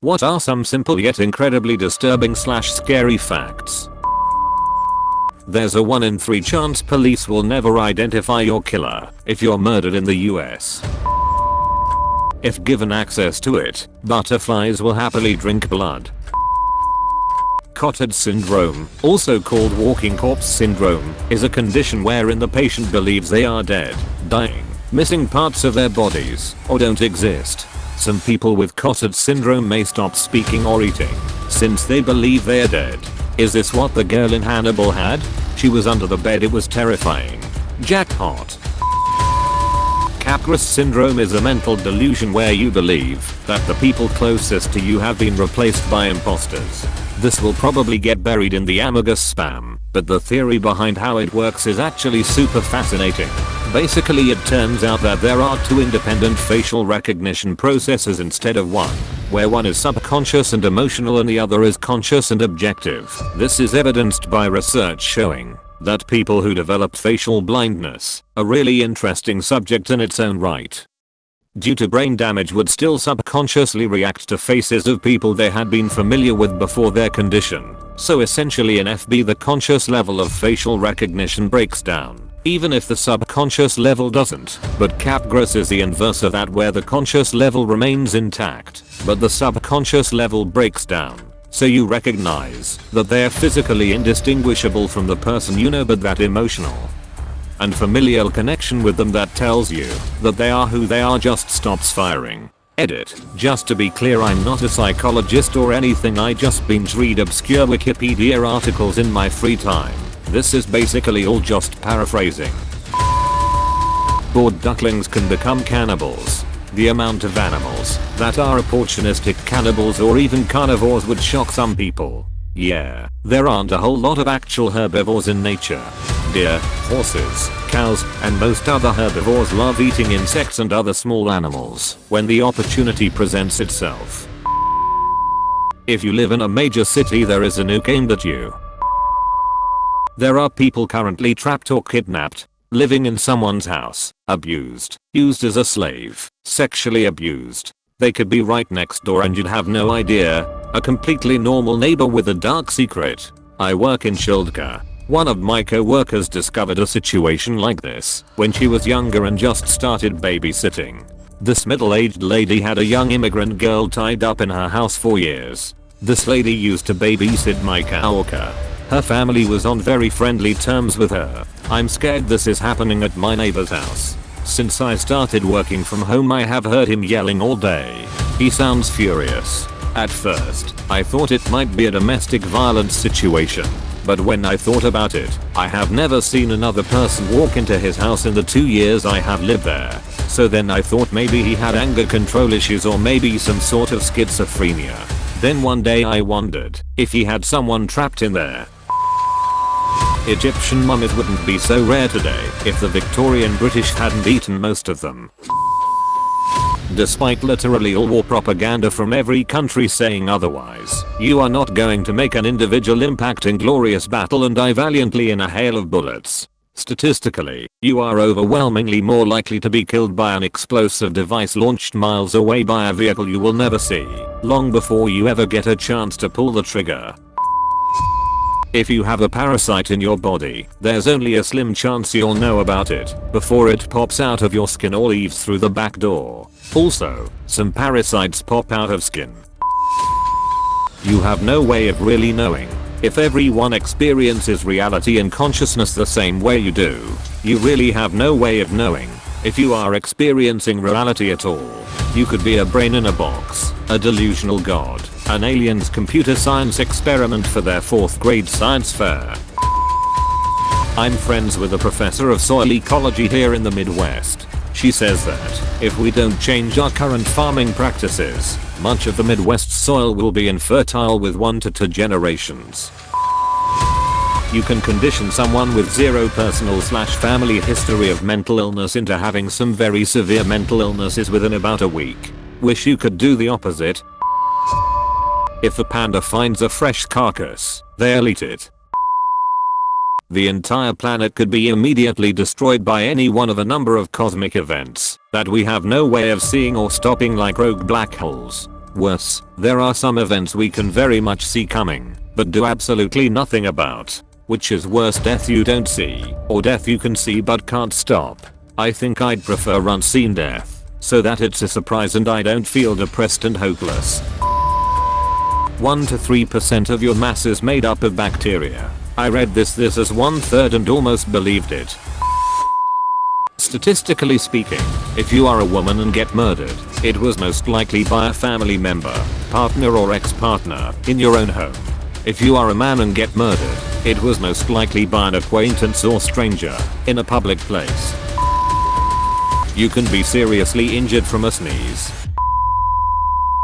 What are some simple yet incredibly disturbing / scary facts? There's a 1 in 3 chance police will never identify your killer if you're murdered in the US. If given access to it, butterflies will happily drink blood. Cotard syndrome, also called walking corpse syndrome, is a condition wherein the patient believes they are dead, dying, missing parts of their bodies, or don't exist. Some people with Cotard syndrome may stop speaking or eating, since they believe they are dead. Is this what the girl in Hannibal had? She was under the bed, it was terrifying. Jackpot. Capgras syndrome is a mental delusion where you believe that the people closest to you have been replaced by imposters. This will probably get buried in the Amagus spam, but the theory behind how it works is actually super fascinating. Basically, it turns out that there are 2 independent facial recognition processes instead of 1, where one is subconscious and emotional and the other is conscious and objective. This is evidenced by research showing that people who developed facial blindness, a really interesting subject in its own right, due to brain damage, would still subconsciously react to faces of people they had been familiar with before their condition. So essentially in FB the conscious level of facial recognition breaks down, even if the subconscious level doesn't. But Capgras is the inverse of that, where the conscious level remains intact, but the subconscious level breaks down. So you recognize that they're physically indistinguishable from the person you know, but that emotional and familial connection with them that tells you that they are who they are just stops firing. Edit. Just to be clear, I'm not a psychologist or anything, I just binge read obscure Wikipedia articles in my free time. This is basically all just paraphrasing. Bored ducklings can become cannibals. The amount of animals that are opportunistic cannibals or even carnivores would shock some people. Yeah, there aren't a whole lot of actual herbivores in nature. Deer, horses, cows, and most other herbivores love eating insects and other small animals when the opportunity presents itself. If you live in a major city, there is a nuke aimed at you. There are people currently trapped or kidnapped, living in someone's house, abused, used as a slave, sexually abused. They could be right next door and you'd have no idea. A completely normal neighbor with a dark secret. I work in childcare. One of my co-workers discovered a situation like this when she was younger and just started babysitting. This middle-aged lady had a young immigrant girl tied up in her house for years. This lady used to babysit my coworker. Her family was on very friendly terms with her. I'm scared this is happening at my neighbor's house. Since I started working from home, I have heard him yelling all day. He sounds furious. At first, I thought it might be a domestic violence situation. But when I thought about it, I have never seen another person walk into his house in the 2 years I have lived there. So then I thought maybe he had anger control issues or maybe some sort of schizophrenia. Then one day I wondered if he had someone trapped in there. Egyptian mummies wouldn't be so rare today if the Victorian British hadn't eaten most of them. Despite literally all war propaganda from every country saying otherwise, you are not going to make an individual impact in glorious battle and die valiantly in a hail of bullets. Statistically, you are overwhelmingly more likely to be killed by an explosive device launched miles away by a vehicle you will never see, long before you ever get a chance to pull the trigger. If you have a parasite in your body, there's only a slim chance you'll know about it before it pops out of your skin or leaves through the back door. Also, some parasites pop out of skin. You have no way of really knowing if everyone experiences reality and consciousness the same way you do. You really have no way of knowing if you are experiencing reality at all. You could be a brain in a box, a delusional god, an alien's computer science experiment for their 4th grade science fair. I'm friends with a professor of soil ecology here in the Midwest. She says that if we don't change our current farming practices, much of the Midwest soil will be infertile with 1 to 2 generations. You can condition someone with 0 personal/family history of mental illness into having some very severe mental illnesses within about a week. Wish you could do the opposite. If a panda finds a fresh carcass, they'll eat it. The entire planet could be immediately destroyed by any one of a number of cosmic events that we have no way of seeing or stopping, like rogue black holes, Worse, there are some events we can very much see coming, but do absolutely nothing about. Which is worse, death you don't see, or death you can see but can't stop? I think I'd prefer unseen death, so that it's a surprise and I don't feel depressed and hopeless. 1 to 3% of your mass is made up of bacteria. I read this as 1/3 and almost believed it. Statistically speaking, if you are a woman and get murdered, it was most likely by a family member, partner or ex-partner, in your own home. If you are a man and get murdered, it was most likely by an acquaintance or stranger, in a public place. You can be seriously injured from a sneeze.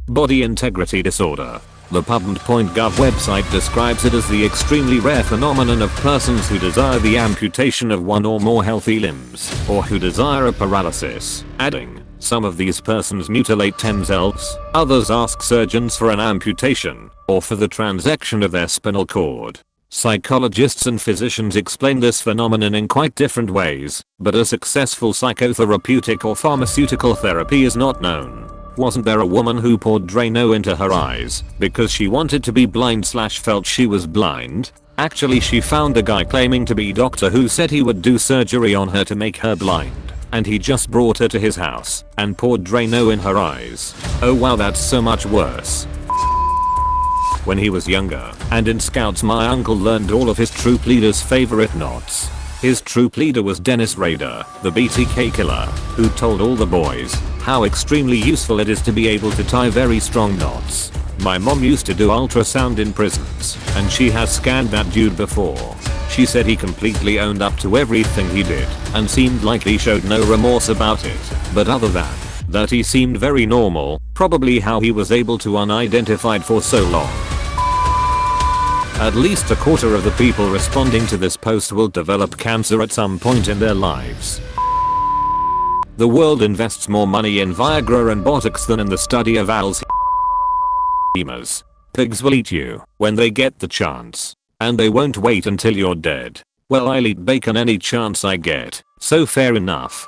Body integrity disorder. The pub.gov website describes it as the extremely rare phenomenon of persons who desire the amputation of one or more healthy limbs, or who desire a paralysis, adding, some of these persons mutilate themselves, others ask surgeons for an amputation, or for the transection of their spinal cord. Psychologists and physicians explain this phenomenon in quite different ways, but a successful psychotherapeutic or pharmaceutical therapy is not known. Wasn't there a woman who poured Drano into her eyes because she wanted to be blind/felt she was blind? Actually, she found a guy claiming to be doctor who said he would do surgery on her to make her blind, and he just brought her to his house and poured Drano in her eyes. Oh wow, that's so much worse. When he was younger and in scouts, my uncle learned all of his troop leader's favorite knots. His troop leader was Dennis Rader, the BTK killer, who told all the boys how extremely useful it is to be able to tie very strong knots. My mom used to do ultrasound in prisons, and she has scanned that dude before. She said he completely owned up to everything he did, and seemed like he showed no remorse about it. But other than that, he seemed very normal, probably how he was able to unidentified for so long. At least a quarter of the people responding to this post will develop cancer at some point in their lives. The world invests more money in Viagra and Botox than in the study of Alzheimer's. Pigs will eat you when they get the chance, and they won't wait until you're dead. Well, I'll eat bacon any chance I get, so fair enough.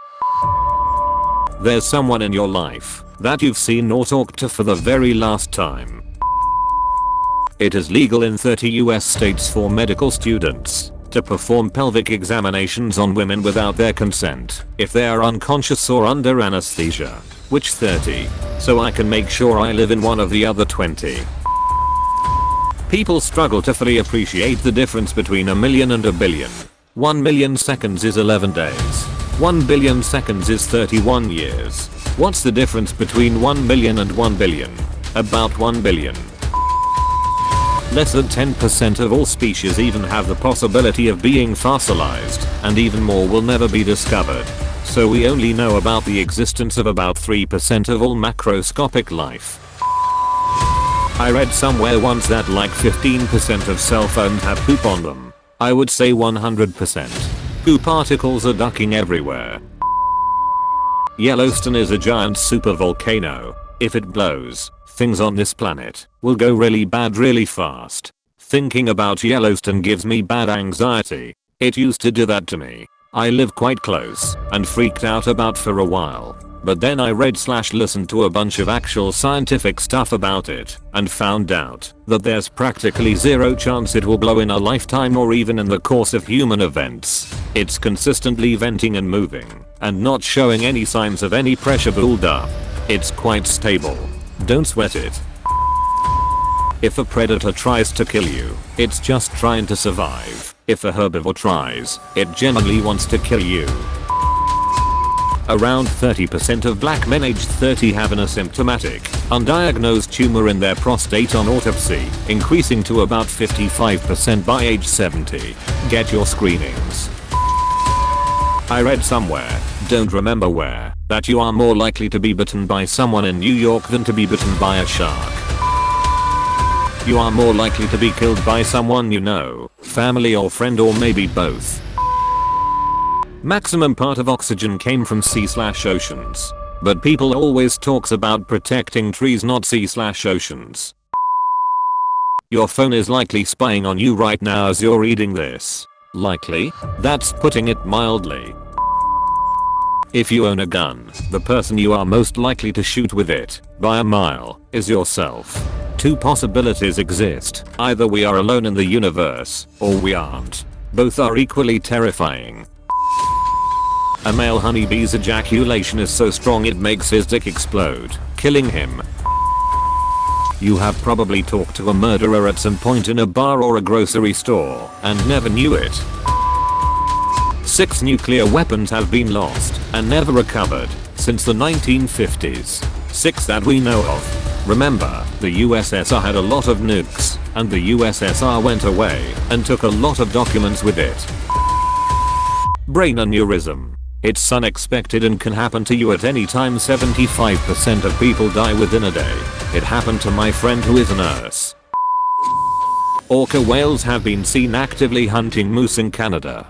There's someone in your life that you've seen or talked to for the very last time. It is legal in 30 US states for medical students to perform pelvic examinations on women without their consent if they are unconscious or under anesthesia. Which 30? So I can make sure I live in one of the other 20. People struggle to fully appreciate the difference between a million and a billion. 1 million seconds is 11 days. 1 billion seconds is 31 years. What's the difference between 1 million and 1 billion? About 1 billion. Less than 10% of all species even have the possibility of being fossilized, and even more will never be discovered. So we only know about the existence of about 3% of all macroscopic life. I read somewhere once that like 15% of cell phones have poop on them. I would say 100%. Poop particles are ducking everywhere. Yellowstone is a giant supervolcano. If it blows, things on this planet will go really bad really fast. Thinking about Yellowstone gives me bad anxiety. It used to do that to me. I live quite close and freaked out about for a while. But then I read/listened to a bunch of actual scientific stuff about it and found out that there's practically zero chance it will blow in a lifetime or even in the course of human events. It's consistently venting and moving and not showing any signs of any pressure buildup. It's quite stable. Don't sweat it. If a predator tries to kill you, it's just trying to survive. If a herbivore tries, it generally wants to kill you. Around 30% of black men aged 30 have an asymptomatic, undiagnosed tumor in their prostate on autopsy, increasing to about 55% by age 70. Get your screenings. I read somewhere, don't remember where, that you are more likely to be bitten by someone in New York than to be bitten by a shark. You are more likely to be killed by someone you know, family or friend, or maybe both. Maximum part of oxygen came from sea/oceans. But people always talks about protecting trees, not sea/oceans. Your phone is likely spying on you right now as you're reading this. Likely? That's putting it mildly. If you own a gun, the person you are most likely to shoot with it, by a mile, is yourself. Two possibilities exist. Either we are alone in the universe, or we aren't. Both are equally terrifying. A male honeybee's ejaculation is so strong it makes his dick explode, killing him. You have probably talked to a murderer at some point in a bar or a grocery store, and never knew it. 6 nuclear weapons have been lost, and never recovered, since the 1950s. 6 that we know of. Remember, the USSR had a lot of nukes, and the USSR went away, and took a lot of documents with it. Brain aneurysm. It's unexpected and can happen to you at any time. 75% of people die within a day. It happened to my friend who is a nurse. Orca whales have been seen actively hunting moose in Canada.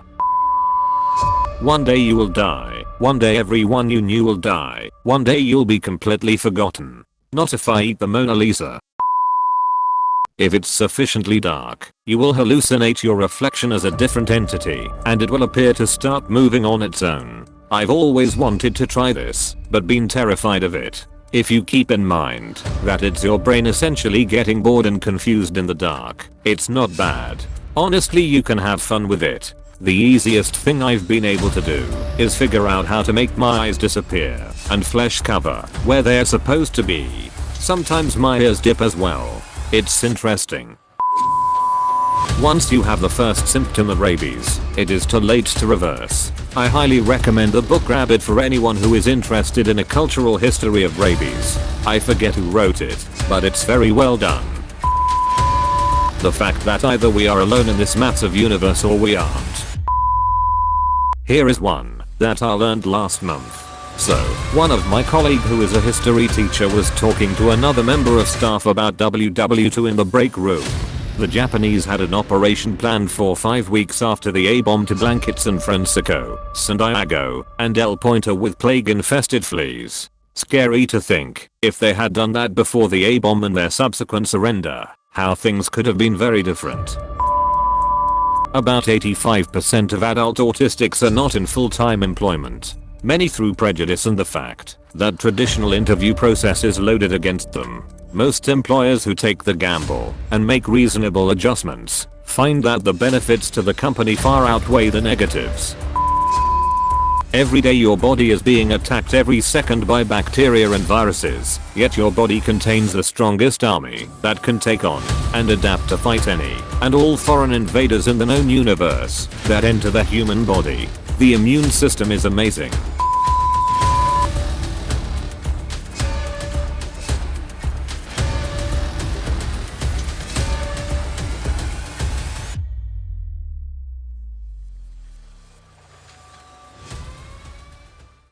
One day you will die. One day everyone you knew will die. One day you'll be completely forgotten. Not if I eat the Mona Lisa. If it's sufficiently dark, you will hallucinate your reflection as a different entity, and it will appear to start moving on its own. I've always wanted to try this, but been terrified of it. If you keep in mind that it's your brain essentially getting bored and confused in the dark, it's not bad. Honestly, you can have fun with it. The easiest thing I've been able to do is figure out how to make my eyes disappear and flesh cover where they're supposed to be. Sometimes my ears dip as well. It's interesting. Once you have the first symptom of rabies, it is too late to reverse. I highly recommend the book Rabbit for anyone who is interested in a cultural history of rabies. I forget who wrote it, but it's very well done. The fact that either we are alone in this massive universe or we aren't. Here is one that I learned last month. So, one of my colleague who is a history teacher was talking to another member of staff about WW2 in the break room. The Japanese had an operation planned for 5 weeks after the A-bomb to blanket San Francisco, San Diego, and El Pointer with plague-infested fleas. Scary to think, if they had done that before the A-bomb and their subsequent surrender, how things could have been very different. About 85% of adult autistics are not in full-time employment. Many through prejudice and the fact that traditional interview process is loaded against them. Most employers who take the gamble and make reasonable adjustments find that the benefits to the company far outweigh the negatives. Every day your body is being attacked every second by bacteria and viruses, yet your body contains the strongest army that can take on and adapt to fight any and all foreign invaders in the known universe that enter the human body. The immune system is amazing.